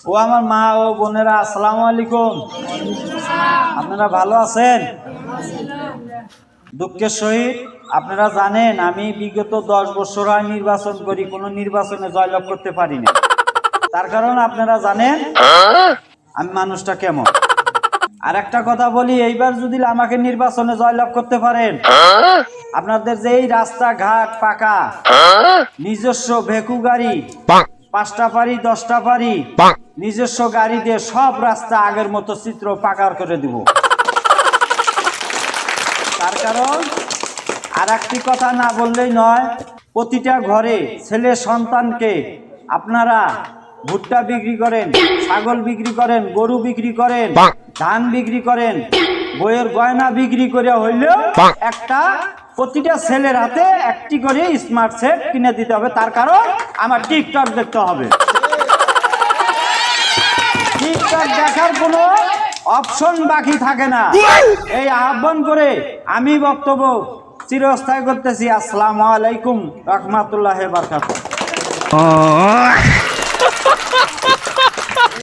ও আমার মা ও বোনেরা, আসসালামু আলাইকুম। আপনারা ভালো আছেন? দুঃখের সহিত আপনারা জানেন আমি বিগত 10 বছর হয় নির্বাচন করি, কোনো নির্বাচনে জয়লাভ করতে পারি না। তার কারণ আপনারা জানেন আমি মানুষটা কেমন। আর একটা কথা বলি, এইবার যদি আমাকে নির্বাচনে জয়লাভ করতে পারেন, আপনাদের যে এই রাস্তাঘাট পাকা, নিজস্ব ভেকু গাড়ি 5টা পারি 10টা পারি নিজস্ব গাড়ি দিয়ে সব রাস্তা আগের মতো চিত্র পাকার করে দিব। তার কারণ আর একটি কথা না বললেই নয়, প্রতিটা ঘরে ছেলে সন্তানকে আপনারা ভুট্টা বিক্রি করেন, ছাগল বিক্রি করেন, গরু বিক্রি করেন, ধান বিক্রি করেন, বইয়ের গয়না বিক্রি করে হইলেও একটা প্রতিটা ছেলের হাতে একটি করে স্মার্ট সেট কিনে দিতে হবে। তার কারণ আমার টিকটক দেখতে হবে। টিকটক দেখার কোনো অপশন বাকি থাকে না। এই আহ্বান করে আমি বক্তব্য চিরস্থায়ী করতেছি। আসসালামু আলাইকুম রাহমাতুল্লাহি ওয়া বারাকাতুহু।